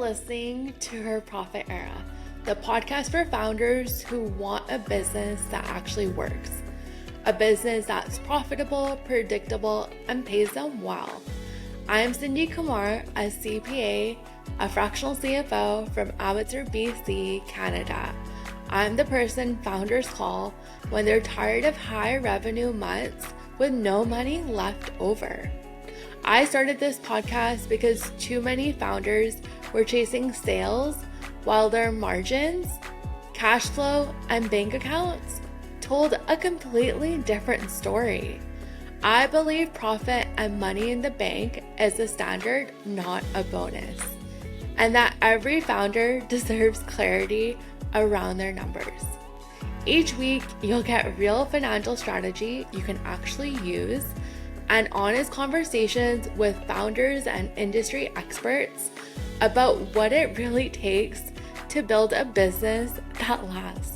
listening to Her Profit Era, the podcast for founders who want a business that actually works. A business that's profitable, predictable, and pays them well. I am Cindy Kumar, a CPA, a fractional CFO from Abbotsford, BC, Canada. I'm the person founders call when they're tired of high revenue months with no money left over. I started this podcast because too many founders were chasing sales while their margins, cash flow, and bank accounts told a completely different story. I believe profit and money in the bank is the standard, not a bonus, and that every founder deserves clarity around their numbers. Each week, you'll get real financial strategy you can actually use and honest conversations with founders and industry experts about what it really takes to build a business that lasts.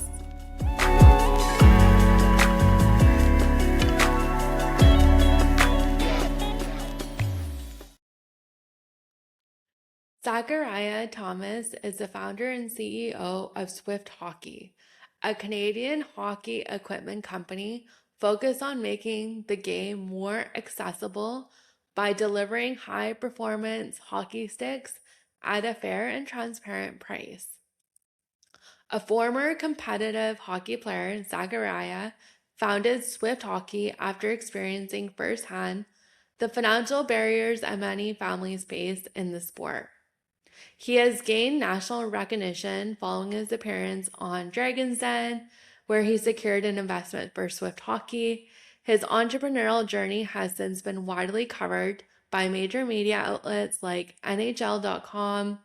Zechariah Thomas is the founder and CEO of Swift Hockey, a Canadian hockey equipment company focused on making the game more accessible by delivering high-performance hockey sticks at a fair and transparent price. A former competitive hockey player, Zechariah founded Swift Hockey after experiencing firsthand the financial barriers that many families face in the sport. He has gained national recognition following his appearance on Dragon's Den, where he secured an investment for Swift Hockey. His entrepreneurial journey has since been widely covered by major media outlets like NHL.com,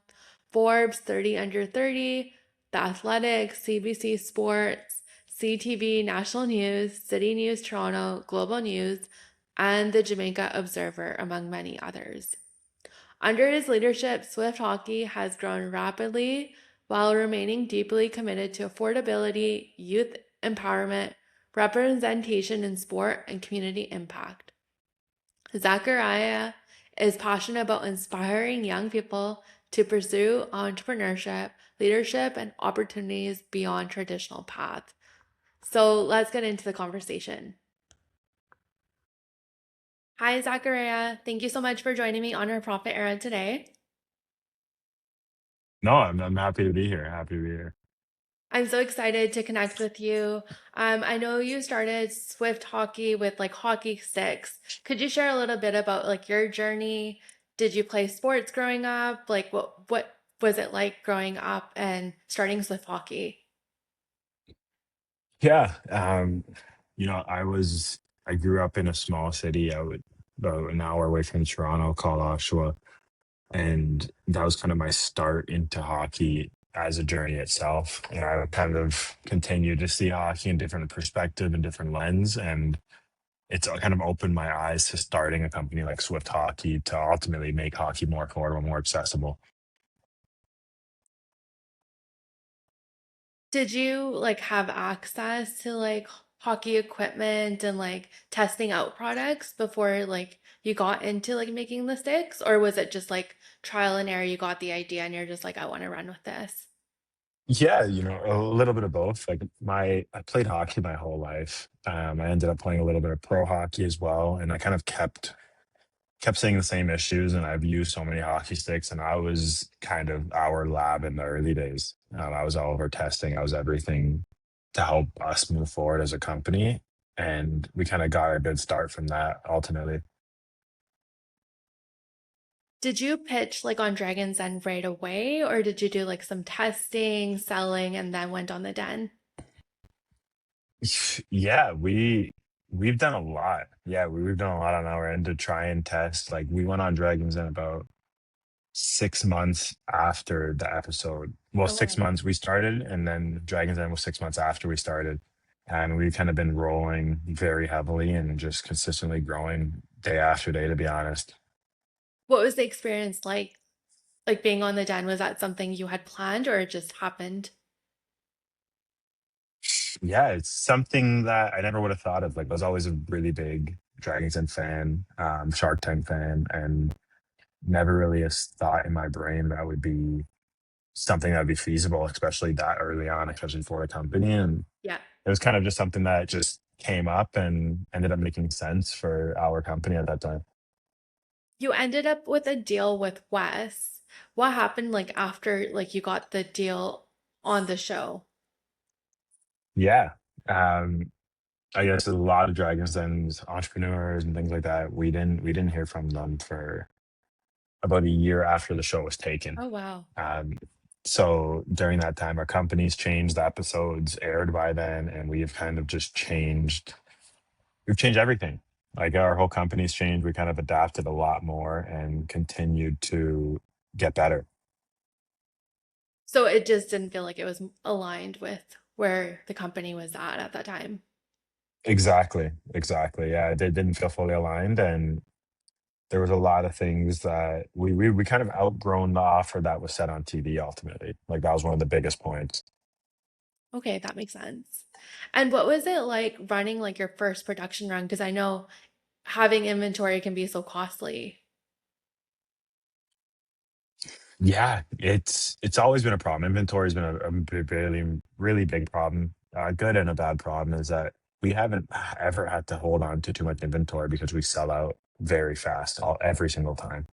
Forbes 30 Under 30, The Athletic, CBC Sports, CTV, National News, City News Toronto, Global News, and the Jamaica Observer, among many others. Under his leadership, Swift Hockey has grown rapidly while remaining deeply committed to affordability, youth empowerment, representation in sport, and community impact. Zechariah is passionate about inspiring young people to pursue entrepreneurship, leadership, and opportunities beyond traditional paths. So let's get into the conversation. Hi, Zechariah. Thank you so much for joining me on Our Profit Era today. No, I'm happy to be here. Happy to be here. I'm so excited to connect with you. I know you started Swift Hockey with like hockey sticks. Could you share a little bit about like your journey? Did you play sports growing up? Like what was it like growing up and starting Swift Hockey? Yeah, I grew up in a small city about an hour away from Toronto called Oshawa, and that was kind of my start into hockey as a journey itself. And I would kind of continue to see hockey in different perspective and different lens, and it's kind of opened my eyes to starting a company like Swift Hockey to ultimately make hockey more affordable, more accessible. Did you like have access to like hockey equipment and like testing out products before like you got into like making the sticks? Or was it just like trial and error, you got the idea and you're just like, I want to run with this? Yeah, a little bit of both. I played hockey my whole life. I ended up playing a little bit of pro hockey as well, and I kind of kept seeing the same issues. And I've used so many hockey sticks, and I was kind of our lab in the early days. I was all over testing. I was everything to help us move forward as a company, and we kind of got a good start from that ultimately. Did you pitch like on Dragon's Den right away, or did you do like some testing, selling, and then went on the den? Yeah, we've done a lot. Yeah, we've done a lot on our end to try and test. Like we went on Dragons in about 6 months after the episode. Well, Oh, six wow. months we started, and then Dragons Den was 6 months after we started. And we've kind of been rolling very heavily and just consistently growing day after day, to be honest. What was the experience like? Like being on the den, was that something you had planned or it just happened? Yeah, it's something that I never would have thought of. Like, I was always a really big Dragons Den fan, Shark Tank fan, and never really a thought in my brain that would be something that would be feasible, especially that early on, especially for a company. And Yeah. it was kind of just something that just came up and ended up making sense for our company at that time. You ended up with a deal with Wes. What happened like after like you got the deal on the show? Yeah. Um, I guess a lot of Dragons Den's entrepreneurs and things like that, we didn't hear from them for about a year after the show was taken. Oh wow. Um, so during that time, our companies changed, the episodes aired by then, and we've kind of just changed. We've changed everything. Like our whole company's changed. We kind of adapted a lot more and continued to get better. So it just didn't feel like it was aligned with where the company was at that time. Exactly, exactly. Yeah, it didn't feel fully aligned, and there was a lot of things that we kind of outgrown the offer that was set on TV ultimately. Like that was one of the biggest points. Okay, that makes sense. And what was it like running like your first production run? Because I know having inventory can be so costly. Yeah, it's always been a problem. Inventory's been really really big problem. A good and a bad problem is that we haven't ever had to hold on to too much inventory because we sell out very fast every single time.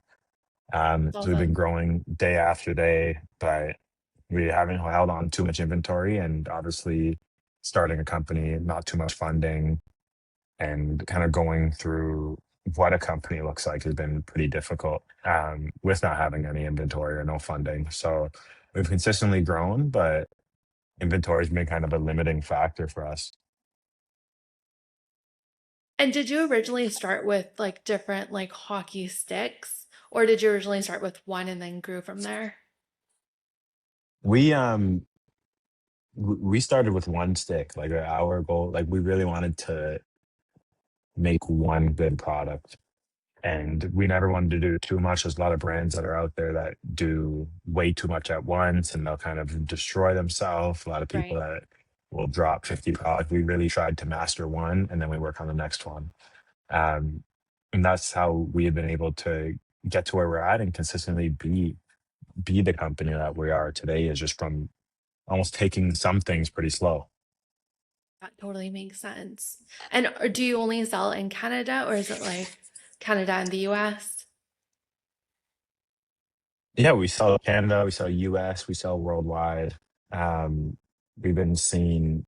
That's So we've been awesome. growing day after day, but we haven't held on too much inventory, and obviously starting a company, not too much funding, and kind of going through what a company looks like has been pretty difficult with not having any inventory or no funding. So we've consistently grown, but inventory has been kind of a limiting factor for us. And did you originally start with like different like hockey sticks, or did you originally start with one and then grew from there? We started with one stick, like our goal, like we really wanted to make one good product. And we never wanted to do too much. There's a lot of brands that are out there that do way too much at once and they'll kind of destroy themselves. A lot of people Right. that will drop 50 products. We really tried to master one and then we work on the next one. Um, and that's how we have been able to get to where we're at and consistently be the company that we are today is just from almost taking some things pretty slow. That totally makes sense. And do you only sell in Canada or is it like Canada and the US? Yeah, we sell Canada, we sell US, we sell worldwide. Um, we've been seeing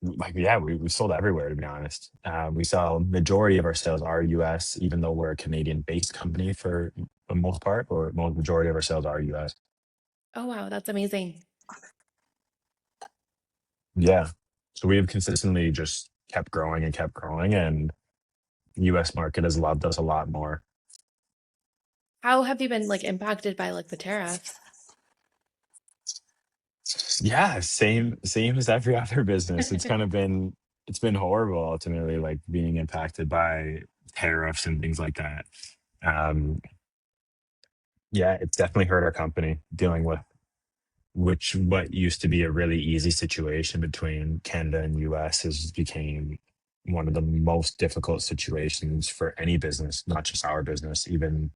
like, yeah, we sold everywhere, to be honest. We sell majority of our sales are US, even though we're a Canadian-based company for the most part, or most majority of our sales are US. Oh wow, that's amazing. Yeah. So we've consistently just kept growing, and US market has loved us a lot more. How have you been like impacted by like the tariffs? Yeah, same as every other business. It's been horrible ultimately, like being impacted by tariffs and things like that. Um, yeah, it's definitely hurt our company dealing with what used to be a really easy situation between Canada and US has became one of the most difficult situations for any business, not just our business, even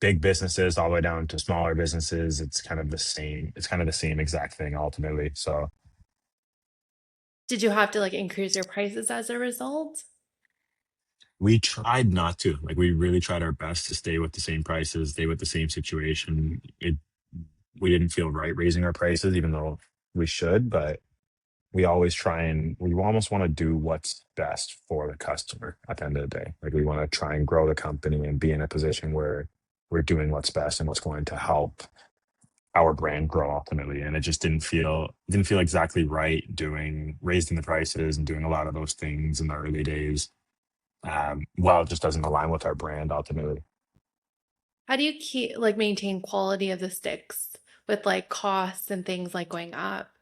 big businesses all the way down to smaller businesses. It's kind of the same exact thing ultimately. So Did you have to like increase your prices as a result? we tried not to. Like we really tried our best to stay with the same prices, stay with the same situation. We didn't feel right raising our prices, even though we should, but we always try and we almost want to do what's best for the customer at the end of the day. Like we want to try and grow the company and be in a position where we're doing what's best and what's going to help our brand grow ultimately. And it didn't feel exactly right doing raising the prices and doing a lot of those things in the early days. Well, it just doesn't align with our brand ultimately. How do you keep like maintain quality of the sticks with like costs and things like going up?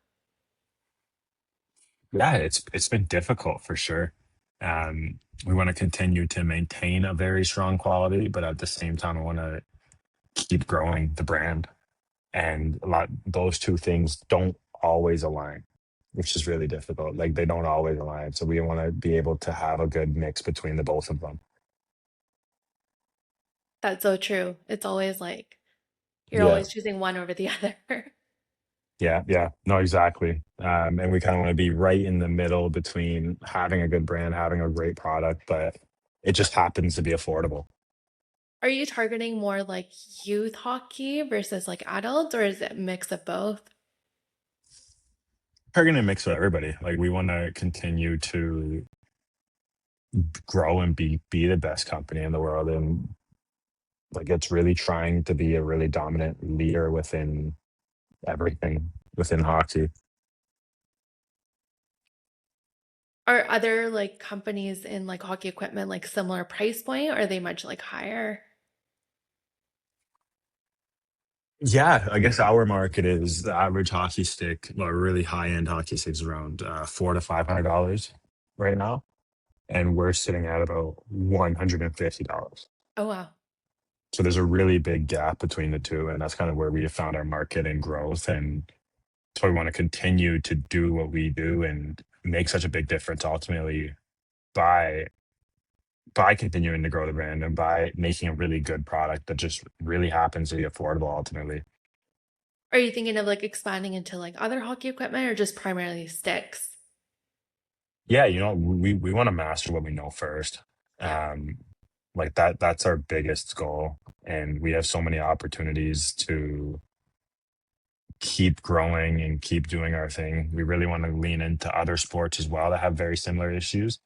Yeah, it's been difficult for sure. We want to continue to maintain a very strong quality, but at the same time, I want to keep growing the brand. And a lot those two things don't always align, which is really difficult. Like they don't always align. So we want to be able to have a good mix between the both of them. That's so true. It's always like you're Yeah. always choosing one over the other. Yeah, yeah. No, exactly. And we kinda wanna be right in the middle between having a good brand, having a great product, but it just happens to be affordable. Are you targeting more like youth hockey versus like adults, or is it a mix of both? We're gonna mix with everybody. Like, we wanna continue to grow and be the best company in the world, and, like, it's really trying to be a really dominant leader within everything within hockey. Are other like companies in like hockey equipment like similar price point, or are they much like higher? Yeah, I guess our market is the average hockey stick, or really high-end hockey sticks around, $400 to $500 right now, and we're sitting at about $150. Oh wow. So there's a really big gap between the 2, and that's kind of where we have found our market and growth, and so we wanna continue to do what we do and make such a big difference ultimately by continuing to grow the brand and by making a really good product that just really happens to be affordable ultimately. Are you thinking of like expanding into like other hockey equipment or just primarily sticks? Yeah, we wanna master what we know first. Yeah. Um, like, that's our biggest goal, and we have so many opportunities to keep growing and keep doing our thing. We really wanna lean into other sports as well that have very similar issues,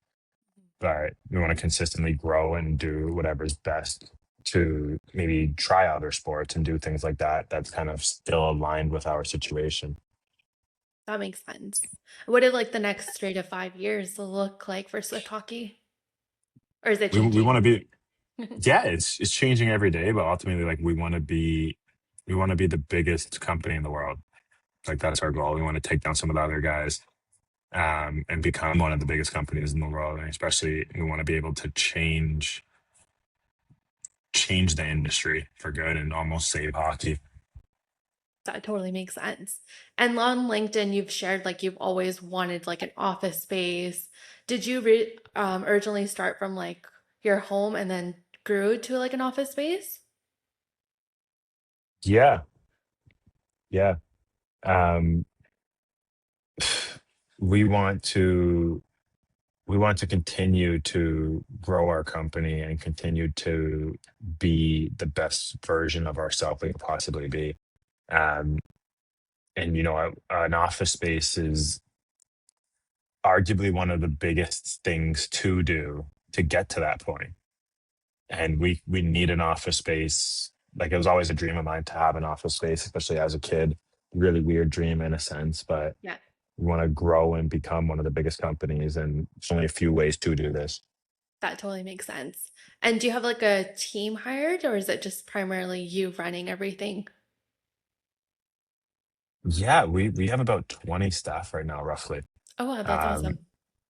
but we wanna consistently grow and do whatever's best to maybe try other sports and do things like that that's kind of still aligned with our situation. That makes sense. What did like the next 3 to 5 years look like for Swift hockey? Or is it We changing? wanna be Yeah, it's changing every day, but ultimately, like, we wanna be the biggest company in the world. Like, that's our goal. We wanna take down some of the other guys, and become one of the biggest companies in the world, and especially, we wanna be able to change the industry for good and almost save hockey. That totally makes sense. And on LinkedIn, you've shared like you've always wanted like an office space. Did you originally start from like your home and then grew to like an office space? Yeah, yeah. Um, we want to we want to continue to grow our company and continue to be the best version of ourselves we can possibly be. Um, and an office space is arguably one of the biggest things to do to get to that point. And we need an office space. Like, it was always a dream of mine to have an office space, especially as a kid. Really weird dream in a sense, but Yeah, we want to grow and become one of the biggest companies, and there's only a few ways to do this. that totally makes sense. And do you have like a team hired or is it just primarily you running everything? Yeah, we have about 20 staff right now, roughly. Oh, wow, that's Um, awesome.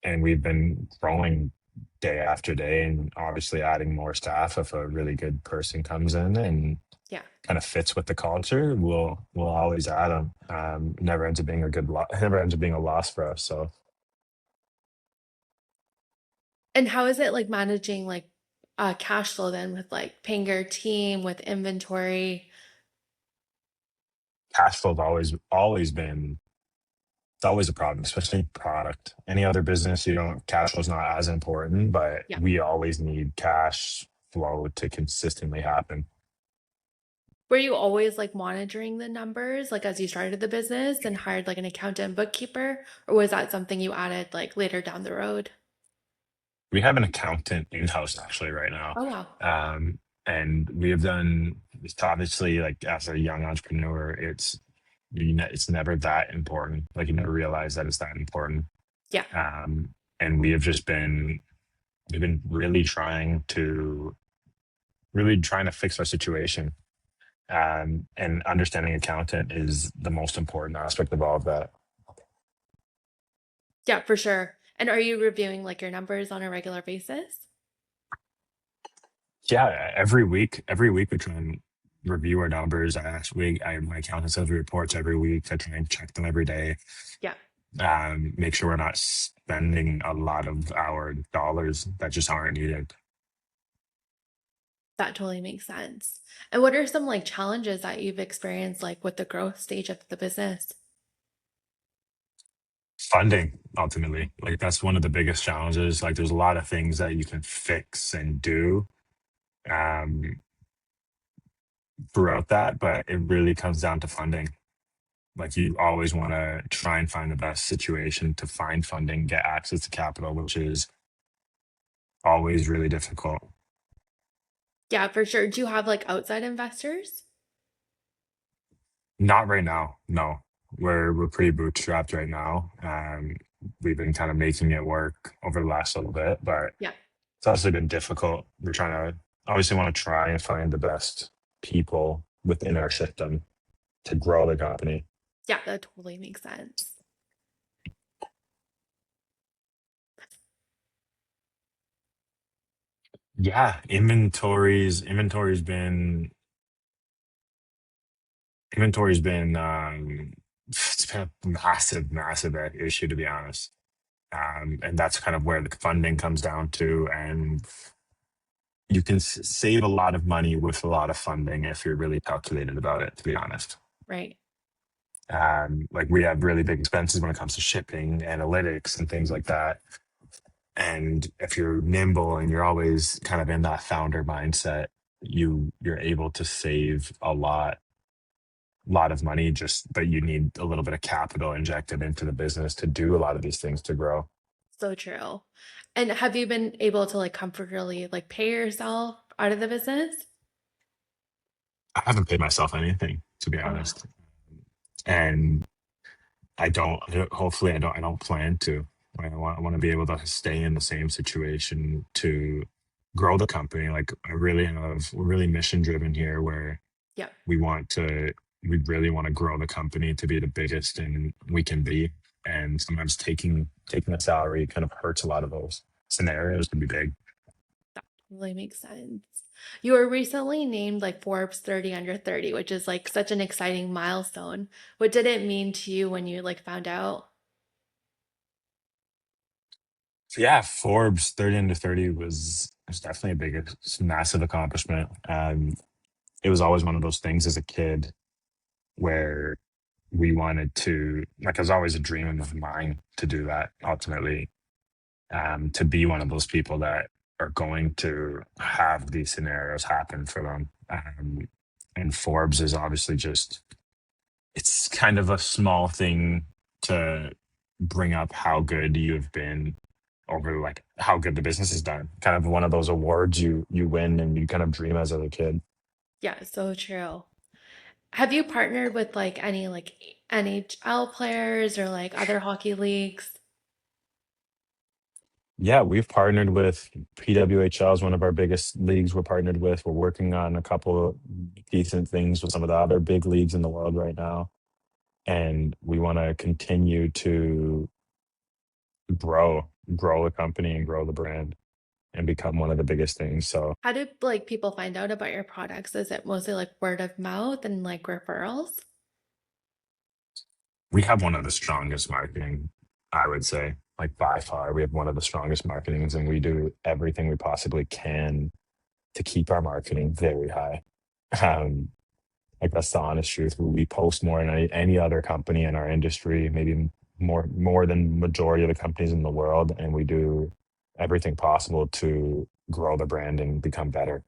and we've been growing day after day and obviously adding more staff. If a really good person comes in and Yeah. kind of fits with the culture, we'll always add them. Never ends up being never ends up being a loss for us. So And how is it like managing like cash flow then with like paying your team with inventory? cash flow's always been it's always a problem, especially product. Any other business, cash flow's not as important, but Yeah. we always need cash flow to consistently happen. Were you always like monitoring the numbers like as you started the business and hired like an accountant and bookkeeper, or was that something you added like later down the road? We have an accountant in-house actually right now. Oh wow. Um, and we have done it's obviously, like, as a young entrepreneur, it's never that important. Like, you never realize that it's that important. Yeah. And we've been really trying to fix our situation. And understanding accountant is the most important aspect of all of that. Yeah, for sure. And are you reviewing like your numbers on a regular basis? Yeah, every week we try and review our numbers. My accountant sends me reports every week. I try and check them every day. Yeah, Make sure we're not spending a lot of our dollars that just aren't needed. that totally makes sense. And what are some like challenges that you've experienced like with the growth stage of the business? Funding, ultimately. Like, that's one of the biggest challenges. Like, there's a lot of things that you can fix and do um, throughout that, but it really comes down to funding. Like, you always want to try and find the best situation to find funding, get access to capital, which is always really difficult. Yeah, for sure. Do you have like outside investors? Not right now. No, we're pretty bootstrapped right now. We've been kind of making it work over the last little bit, but Yeah. it's also been difficult. We're trying to obviously want to try and find the best people within our system to grow the company. Yeah, that totally makes sense. Yeah, inventory's been it's been a massive issue, to be honest. And that's kind of where the funding comes down to. And you can save a lot of money with a lot of funding if you're really calculated about it, to be honest. Right. Like, we have really big expenses when it comes to shipping, analytics, and things like that. And if you're nimble and you're always kind of in that founder mindset, you're able to save a lot of money, just but you need a little bit of capital injected into the business to do a lot of these things to grow. So true. And have you been able to like comfortably like pay yourself out of the business? I haven't paid myself anything, to be Oh, wow. honest. And hopefully I don't plan to. I want to be able to stay in the same situation to grow the company. Like, we're really mission driven here, where Yeah. we want to, we really want to grow the company to be the biggest and we can be. And sometimes taking a salary kind of hurts a lot of those scenarios to be big. That totally makes sense. You were recently named like Forbes 30 under 30, which is like such an exciting milestone. What did it mean to you when you like found out? So yeah, Forbes 30 under 30 was definitely a big, massive accomplishment. It was always one of those things as a kid where we wanted to, like, it was always a dream of mine to do that ultimately, to be one of those people that are going to have these scenarios happen for them. And Forbes is obviously just, it's kind of a small thing to bring up how good you have been over, like, how good the business has done. Kind of one of those awards you win and you kind of dream as a kid. Yeah, so true. Have you partnered with like any like NHL players or like other hockey leagues? Yeah, we've partnered with PWHL is one of our biggest leagues we're partnered with. We're working on a couple of decent things with some of the other big leagues in the world right now. And we want to continue to grow the company and grow the brand and become one of the biggest things. So How do like people find out about your products? Is it mostly like word of mouth and like referrals? we have one of the strongest marketing, I would say, like, by far. We have one of the strongest marketings, and we do everything we possibly can to keep our marketing very high. Um, Like, that's the honest truth. We post more than any other company in our industry, maybe more than majority of the companies in the world, and we do everything possible to grow the brand and become better.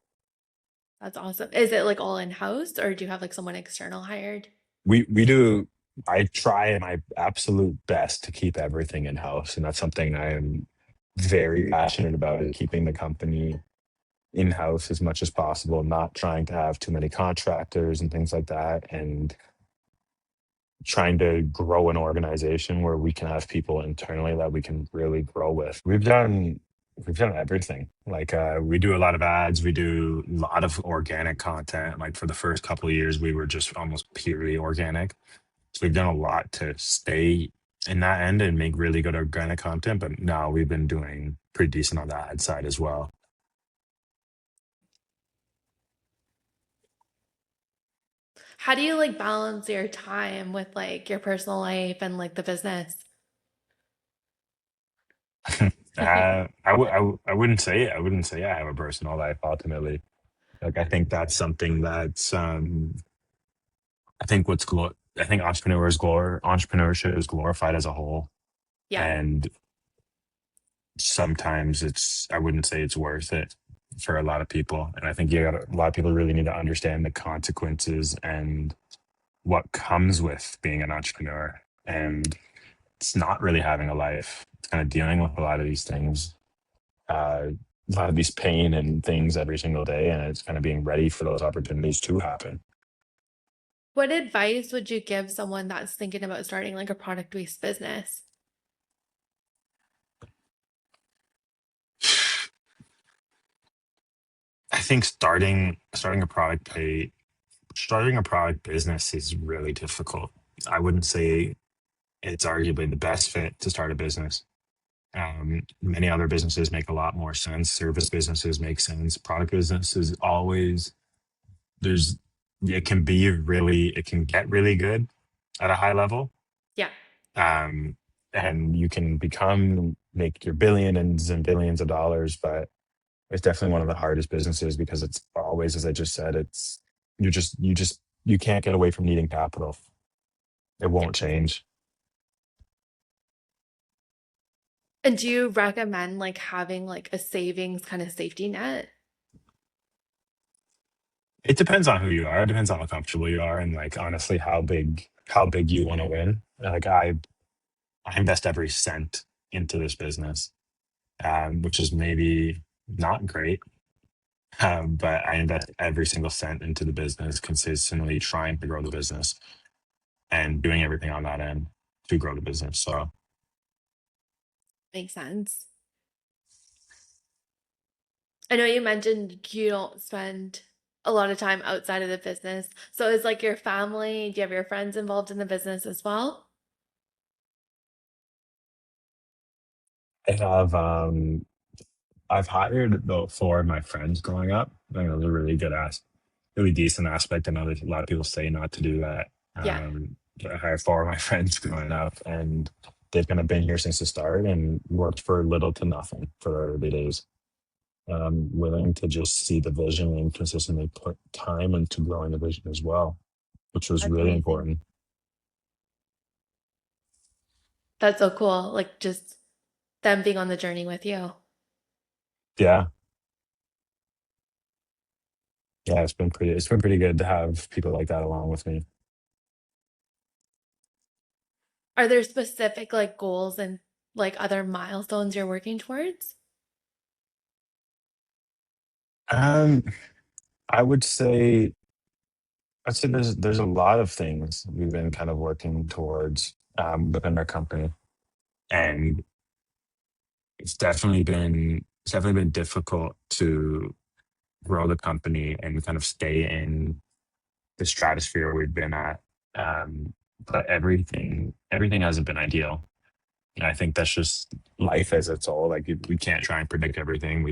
That's awesome. Is it like all in-house or do you have like someone external hired? We do. I try my absolute best to keep everything in house, and that's something I am very passionate about. Is keeping the company in house as much as possible, not trying to have too many contractors and things like that, and trying to grow an organization where we can have people internally that we can really grow with. We've done everything. Like, we do a lot of ads, we do a lot of organic content. Like, for the first couple of years, we were just almost purely organic. So we've done a lot to stay in that end and make really good organic content. But now we've been doing pretty decent on the ad side as well. How do you like balance your time with like your personal life and like the business? I wouldn't say I have a personal life ultimately. Like, I think that's something that's I think entrepreneurship is glorified as a whole. Yeah. And sometimes I wouldn't say it's worth it for a lot of people. And I think a lot of people really need to understand the consequences and what comes with being an entrepreneur. And it's not really having a life. It's kind of dealing with a lot of these things, a lot of these pain and things every single day. And it's kind of being ready for those opportunities to happen. What advice would you give someone that's thinking about starting like a product-based business? I think starting a product business is really difficult. I wouldn't say it's arguably the best fit to start a business. Many other businesses make a lot more sense. Service businesses make sense. Product business is always there's it can get really good at a high level. Yeah. Um, and you can make your billions and billions of dollars, but it's definitely one of the hardest businesses because it's always, as I just said, you can't get away from needing capital. It Yeah. won't change. And do you recommend like having like a savings kind of safety net? It depends on who you are. It depends on how comfortable you are and like honestly how big you want to win. Like I invest every cent into this business, which is maybe not great. But I invest every single cent into the business, consistently trying to grow the business and doing everything on that end to grow the business. So Makes sense. I know you mentioned you don't spend a lot of time outside of the business. So is like your family, do you have your friends involved in the business as well? I have I've hired about four of my friends growing up. I think that was a really decent aspect. I know there's a lot of people say not to do that. Yeah, But I hired four of my friends growing up, and they've kind of been here since the start and worked for little to nothing for their early days. Willing to just see the vision and consistently put time into growing the vision as well, which was that's really amazing. important. That's so cool. Like just them being on the journey with you. Yeah, yeah, it's been pretty good to have people like that along with me. Are there specific like goals and like other milestones you're working towards? Um, I would say there's a lot of things we've been kind of working towards within our company, and it's definitely been difficult to grow the company and kind of stay in the stratosphere we've been at. Um, but everything hasn't been ideal, and I think that's just life as it's all. Like we can't try and predict everything.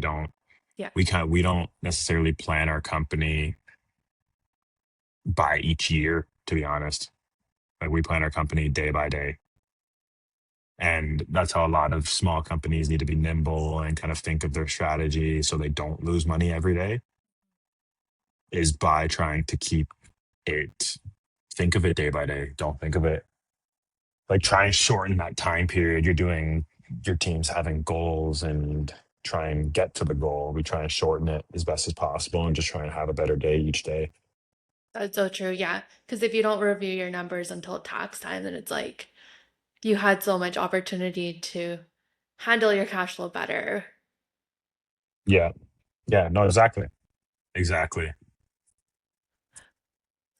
Yeah, We don't necessarily plan our company by each year. To be honest, like we plan our company day by day. And that's how a lot of small companies need to be nimble and kind of think of their strategy so they don't lose money every day is by trying to it, think of it day by day. Don't think of it like try and shorten that time period. Your team's having goals and try and get to the goal. We try and shorten it as best as possible and just try and have a better day each day. that's so true. Yeah. Because if you don't review your numbers until tax time, then it's like you had so much opportunity to handle your cash flow better. Yeah. Yeah. No, exactly. Exactly.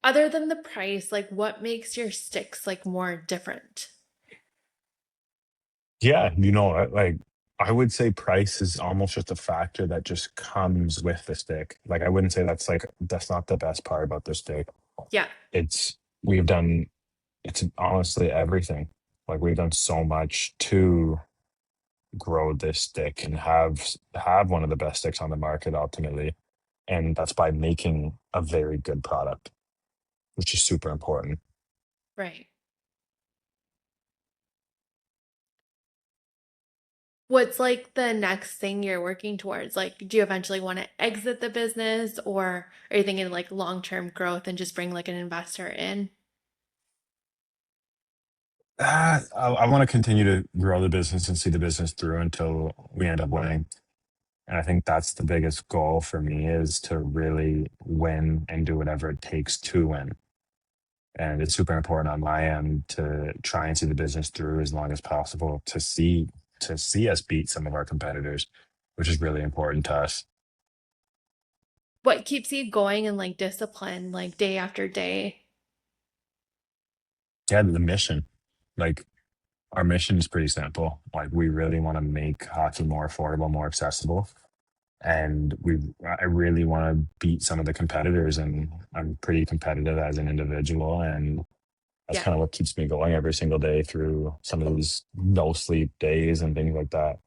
Other than the price, like what makes your sticks like more different? Yeah, like I would say price is almost just a factor that just comes with the stick. Like I wouldn't say that's not the best part about the stick. Yeah, It's we've done it's honestly everything. Like we've done so much to grow this stick and have one of the best sticks on the market ultimately. And that's by making a very good product, which is super important. right. What's like the next thing you're working towards? Like, do you eventually want to exit the business or are you thinking like long-term growth and just bring like an investor in? I want to continue to grow the business and see the business through until we end up winning. And I think that's the biggest goal for me is to really win and do whatever it takes to win. And it's super important on my end to try and see the business through as long as possible to see us beat some of our competitors, which is really important to us. What keeps you going and like discipline, like day after day? Yeah, the mission. Like our mission is pretty simple. Like we really want to make hockey more affordable, more accessible. And I really want to beat some of the competitors, and I'm pretty competitive as an individual, and that's Yeah. kind of what keeps me going every single day through some of these no sleep days and things like that.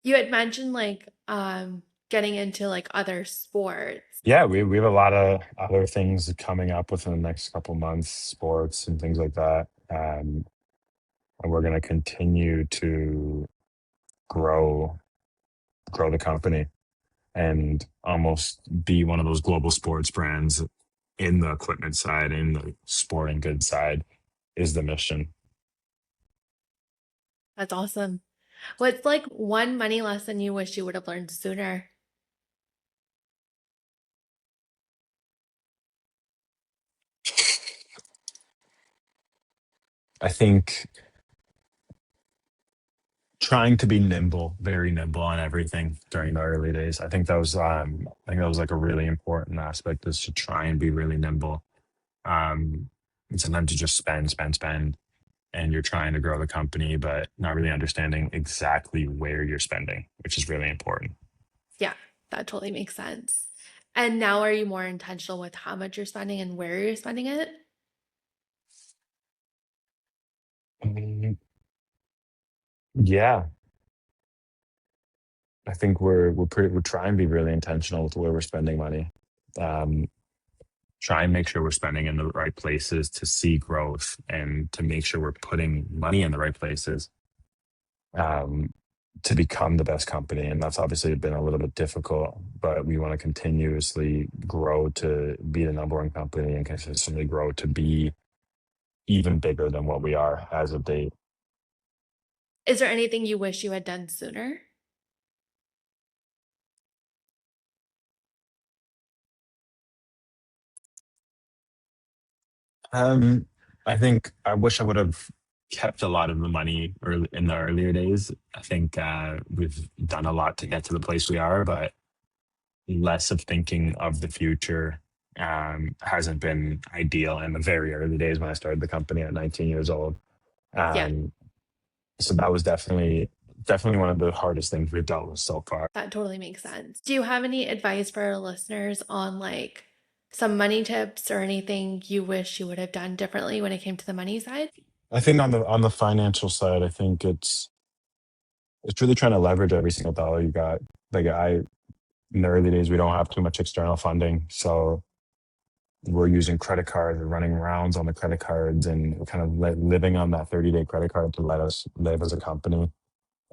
You had mentioned like getting into like other sports. Yeah, we have a lot of other things coming up within the next couple months, sports and things like that. And we're going to continue to grow grow the company and almost be one of those global sports brands in the equipment side, in the sporting goods side is the mission. That's awesome. What's like one money lesson you wish you would have learned sooner? I think trying to be nimble, very nimble on everything during the early days. I think that was like a really important aspect is to try and be really nimble. And sometimes you just spend, and you're trying to grow the company, but not really understanding exactly where you're spending, which is really important. Yeah, that totally makes sense. And now are you more intentional with how much you're spending and where you're spending it? Mm, Yeah, I think we're trying to be really intentional with where we're spending money. Um, Try and make sure we're spending in the right places to see growth and to make sure we're putting money in the right places um, to become the best company. And that's obviously been a little bit difficult, but we want to continuously grow to be the number one company and consistently grow to be even bigger than what we are as of date. Is there anything you wish you had done sooner? Um, I think I wish I would have kept a lot of the money early in the earlier days. I think we've done a lot to get to the place we are, but less of thinking of the future hasn't been ideal in the very early days when I started the company at 19 years old. Yeah, Um, so that was definitely one of the hardest things we've dealt with so far. that totally makes sense. Do you have any advice for our listeners on like some money tips or anything you wish you would have done differently when it came to the money side? I think on the financial side, I think it's really trying to leverage every single dollar you got. Like in the early days, we don't have too much external funding, so we're using credit cards and running rounds on the credit cards, and we're kind of living on that 30-day credit card to let us live as a company.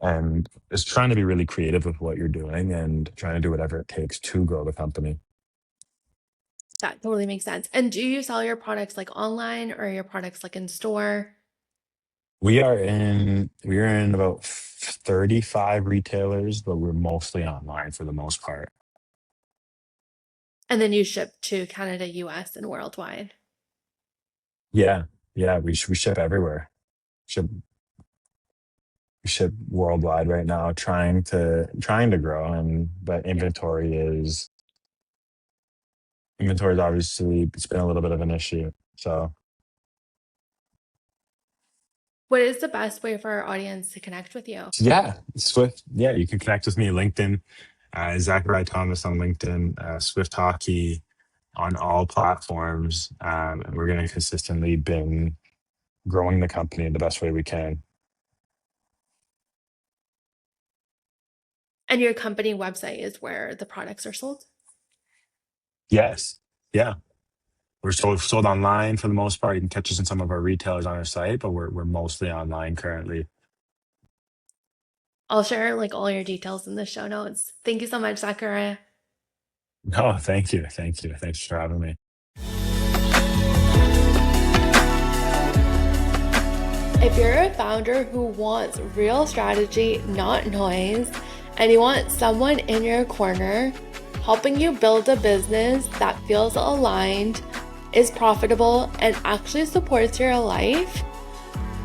And it's trying to be really creative with what you're doing and trying to do whatever it takes to grow the company. That totally makes sense. And do you sell your products like online or your products like in store? We are in about 35 retailers, but we're mostly online for the most part. And then you ship to Canada, US, and worldwide. Yeah. Yeah, we ship everywhere. Ship we ship worldwide right now, trying to grow, and but Yeah. inventory is obviously it's been a little bit of an issue. So What is the best way for our audience to connect with you? yeah, Swift. Yeah, you can connect with me LinkedIn, Zachariah Thomas on LinkedIn, Swift Hockey on all platforms, and we're going to consistently been growing the company the best way we can. And your company website is where the products are sold. Yes, yeah, we're sold online for the most part. You can catch us in some of our retailers on our site, but we're mostly online currently. I'll share like all your details in the show notes. Thank you so much, Zachariah. No, thank you, thanks for having me. If you're a founder who wants real strategy, not noise, and you want someone in your corner helping you build a business that feels aligned, is profitable, and actually supports your life,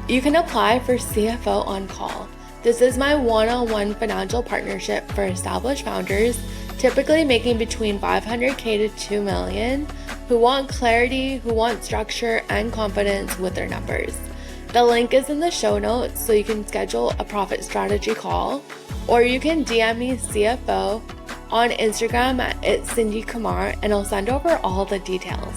you can apply for CFO on Call. This is my one-on-one financial partnership for established founders, typically making between $500K to $2 million, who want clarity, who want structure and confidence with their numbers. The link is in the show notes, so you can schedule a profit strategy call, or you can DM me CFO on Instagram at @CindyKamar, and I'll send over all the details.